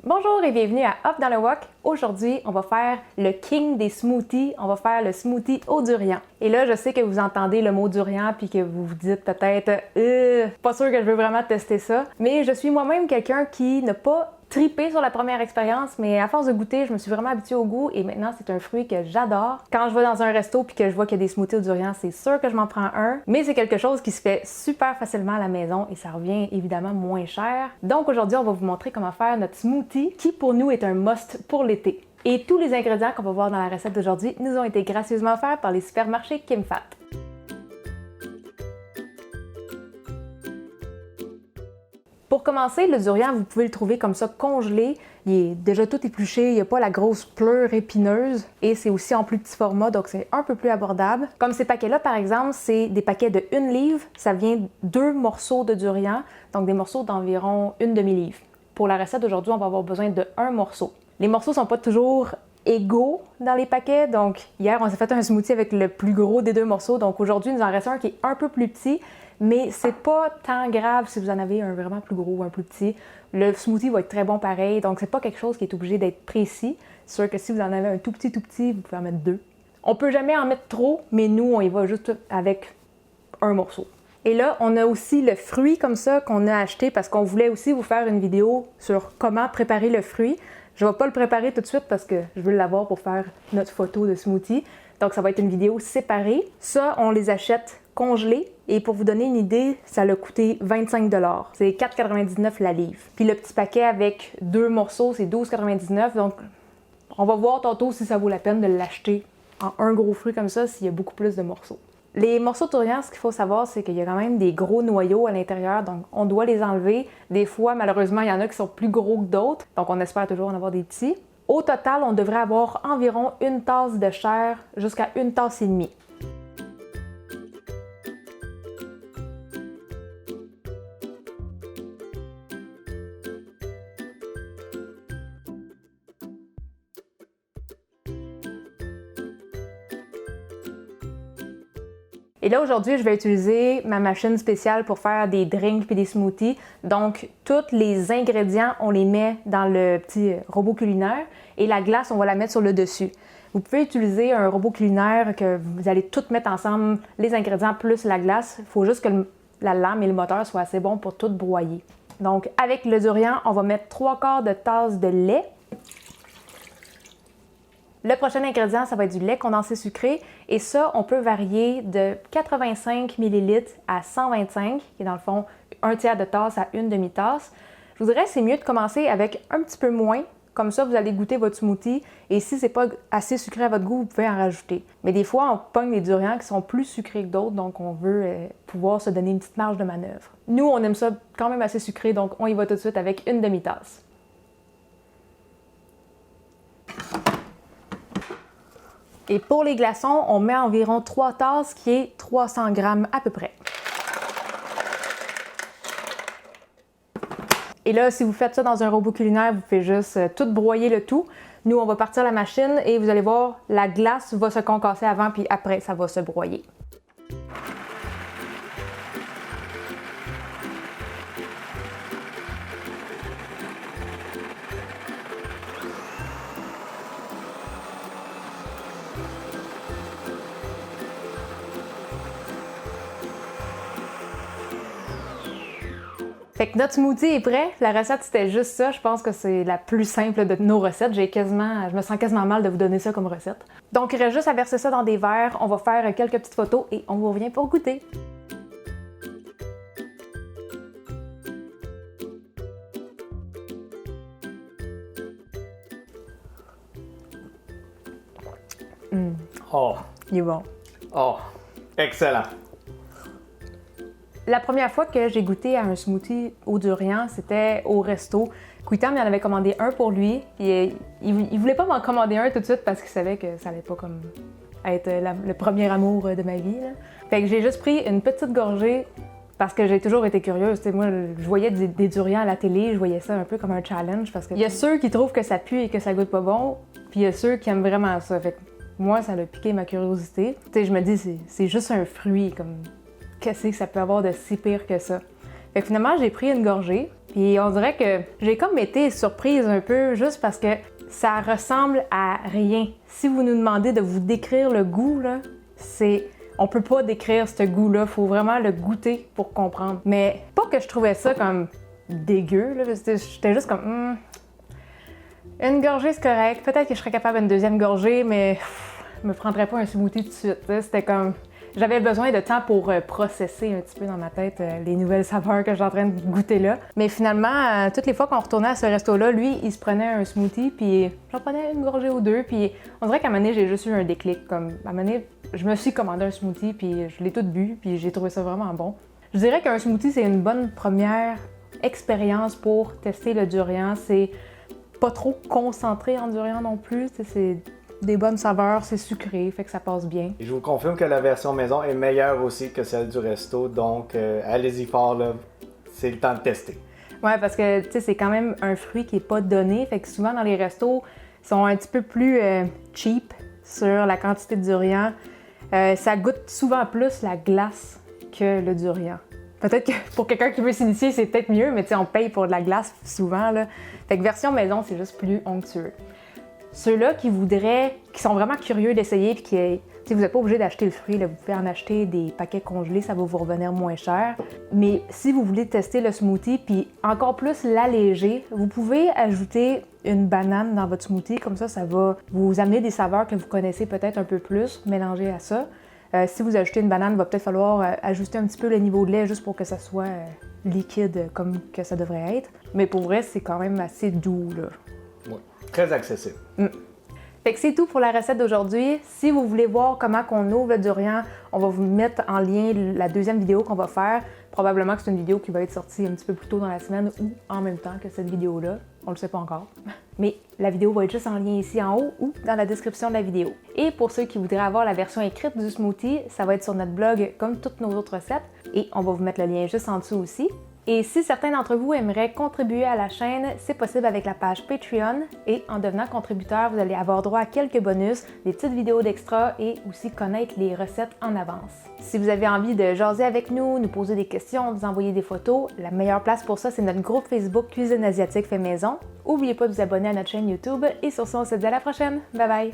Bonjour et bienvenue à Up dans le Wok. Aujourd'hui, on va faire le king des smoothies. On va faire le smoothie au durian. Et là, je sais que vous entendez le mot durian puis que vous vous dites peut-être pas sûr que je veux vraiment tester ça. Mais je suis moi-même quelqu'un qui n'a pas tripé sur la première expérience, mais à force de goûter, je me suis vraiment habituée au goût et maintenant c'est un fruit que j'adore. Quand je vais dans un resto puis que je vois qu'il y a des smoothies au durian, c'est sûr que je m'en prends un, mais c'est quelque chose qui se fait super facilement à la maison et ça revient évidemment moins cher. Donc aujourd'hui, on va vous montrer comment faire notre smoothie qui pour nous est un must pour l'été. Et tous les ingrédients qu'on va voir dans la recette d'aujourd'hui nous ont été gracieusement offerts par les supermarchés KimFat. Pour commencer, le durian, vous pouvez le trouver comme ça congelé. Il est déjà tout épluché, il n'y a pas la grosse pleure épineuse et c'est aussi en plus petit format, donc c'est un peu plus abordable. Comme ces paquets-là, par exemple, c'est des paquets de 1 livre. Ça vient 2 morceaux de durian, donc des morceaux d'environ une demi-livre. Pour la recette d'aujourd'hui, on va avoir besoin de 1 morceau. Les morceaux ne sont pas toujours égaux dans les paquets, donc hier, on s'est fait un smoothie avec le plus gros des 2 morceaux, donc aujourd'hui, il nous en reste un qui est un peu plus petit. Mais c'est pas tant grave si vous en avez un vraiment plus gros ou un plus petit. Le smoothie va être très bon pareil, donc c'est pas quelque chose qui est obligé d'être précis. C'est sûr que si vous en avez un tout petit, vous pouvez en mettre 2. On peut jamais en mettre trop, mais nous, on y va juste avec un morceau. Et là, on a aussi le fruit comme ça qu'on a acheté parce qu'on voulait aussi vous faire une vidéo sur comment préparer le fruit. Je vais pas le préparer tout de suite parce que je veux l'avoir pour faire notre photo de smoothie. Donc ça va être une vidéo séparée. Ça, on les achète congelés. Et pour vous donner une idée, ça l'a coûté 25 $. C'est 4,99 la livre. Puis le petit paquet avec 2 morceaux, c'est 12,99 $. Donc, on va voir tantôt si ça vaut la peine de l'acheter en un gros fruit comme ça, s'il y a beaucoup plus de morceaux. Les morceaux de durian, ce qu'il faut savoir, c'est qu'il y a quand même des gros noyaux à l'intérieur, donc on doit les enlever. Des fois, malheureusement, il y en a qui sont plus gros que d'autres, donc on espère toujours en avoir des petits. Au total, on devrait avoir environ 1 tasse de chair jusqu'à 1 tasse et demie. Et là, aujourd'hui, je vais utiliser ma machine spéciale pour faire des drinks et des smoothies. Donc, tous les ingrédients, on les met dans le petit robot culinaire et la glace, on va la mettre sur le dessus. Vous pouvez utiliser un robot culinaire que vous allez tout mettre ensemble, les ingrédients plus la glace. Il faut juste que la lame et le moteur soient assez bons pour tout broyer. Donc, avec le durian, on va mettre 3/4 de tasse de lait. Le prochain ingrédient, ça va être du lait condensé sucré et ça, on peut varier de 85 ml à 125, qui est dans le fond 1/3 de tasse à 1 demi-tasse. Je vous dirais que c'est mieux de commencer avec un petit peu moins, comme ça vous allez goûter votre smoothie et si c'est pas assez sucré à votre goût, vous pouvez en rajouter. Mais des fois, on pogne des durians qui sont plus sucrés que d'autres, donc on veut pouvoir se donner une petite marge de manœuvre. Nous, on aime ça quand même assez sucré, donc on y va tout de suite avec 1 demi-tasse. Et pour les glaçons, on met environ 3 tasses, qui est 300 g à peu près. Et là, si vous faites ça dans un robot culinaire, vous pouvez juste tout broyer le tout. Nous, on va partir la machine et vous allez voir, la glace va se concasser avant, puis après, ça va se broyer. Fait que notre smoothie est prêt. La recette, c'était juste ça. Je pense que c'est la plus simple de nos recettes. Je me sens quasiment mal de vous donner ça comme recette. Donc, il reste juste à verser ça dans des verres. On va faire quelques petites photos et on vous revient pour goûter. Oh, Il est bon. oh, excellent. La première fois que j'ai goûté à un smoothie au durian, c'était au resto. Quitam, il en avait commandé un pour lui. Puis, il voulait pas m'en commander un tout de suite parce qu'il savait que ça allait pas comme être le premier amour de ma vie. Là. Fait que j'ai juste pris une petite gorgée parce que j'ai toujours été curieuse. T'sais, moi, je voyais des durians à la télé, je voyais ça un peu comme un challenge parce que il y a ceux qui trouvent que ça pue et que ça goûte pas bon, puis il y a ceux qui aiment vraiment ça. Fait que moi, ça a piqué ma curiosité. T'sais, je me dis, c'est juste un fruit, comme qu'est-ce que ça peut avoir de si pire que ça? Fait que finalement, j'ai pris une gorgée, Puis on dirait que j'ai comme été surprise un peu juste parce que ça ressemble à rien. Si vous nous demandez de vous décrire le goût, là, on peut pas décrire ce goût-là, faut vraiment le goûter pour comprendre. Mais pas que je trouvais ça comme dégueu, là, j'étais juste comme une gorgée c'est correct, peut-être que je serais capable d'une deuxième gorgée, mais je me prendrais pas un smoothie tout de suite. C'était comme j'avais besoin de temps pour processer un petit peu dans ma tête les nouvelles saveurs que j'étais en train de goûter là. Mais finalement, toutes les fois qu'on retournait à ce resto-là, lui, il se prenait un smoothie, puis j'en prenais une gorgée ou deux, puis on dirait qu'à un moment donné, j'ai juste eu un déclic. Comme, à un moment donné, je me suis commandé un smoothie, puis je l'ai tout bu, puis j'ai trouvé ça vraiment bon. Je dirais qu'un smoothie, c'est une bonne première expérience pour tester le durian. C'est pas trop concentré en durian non plus, c'est des bonnes saveurs, c'est sucré, fait que ça passe bien. Je vous confirme que la version maison est meilleure aussi que celle du resto, donc allez-y fort, là, c'est le temps de tester. Ouais, parce que tu sais, c'est quand même un fruit qui est pas donné, fait que souvent dans les restos, ils sont un petit peu plus cheap sur la quantité de durian. Ça goûte souvent plus la glace que le durian. Peut-être que pour quelqu'un qui veut s'initier, c'est peut-être mieux, mais tu sais, on paye pour de la glace souvent, là. Fait que version maison, c'est juste plus onctueux. Ceux-là qui sont vraiment curieux d'essayer, puis vous n'êtes pas obligé d'acheter le fruit, là, vous pouvez en acheter des paquets congelés, ça va vous revenir moins cher. Mais si vous voulez tester le smoothie, puis encore plus l'alléger, vous pouvez ajouter une banane dans votre smoothie, comme ça va vous amener des saveurs que vous connaissez peut-être un peu plus, mélangées à ça. Si vous ajoutez une banane, il va peut-être falloir ajuster un petit peu le niveau de lait juste pour que ça soit liquide comme que ça devrait être. Mais pour vrai, c'est quand même assez doux, là. Oui, très accessible. Fait que c'est tout pour la recette d'aujourd'hui. Si vous voulez voir comment on ouvre le durian, on va vous mettre en lien la deuxième vidéo qu'on va faire. Probablement que c'est une vidéo qui va être sortie un petit peu plus tôt dans la semaine ou en même temps que cette vidéo-là. On le sait pas encore. Mais la vidéo va être juste en lien ici en haut ou dans la description de la vidéo. Et pour ceux qui voudraient avoir la version écrite du smoothie, ça va être sur notre blog comme toutes nos autres recettes. Et on va vous mettre le lien juste en dessous aussi. Et si certains d'entre vous aimeraient contribuer à la chaîne, c'est possible avec la page Patreon. Et en devenant contributeur, vous allez avoir droit à quelques bonus, des petites vidéos d'extra et aussi connaître les recettes en avance. Si vous avez envie de jaser avec nous poser des questions, nous envoyer des photos, la meilleure place pour ça, c'est notre groupe Facebook Cuisine asiatique fait maison. N'oubliez pas de vous abonner à notre chaîne YouTube et sur ce, on se dit à la prochaine. Bye bye!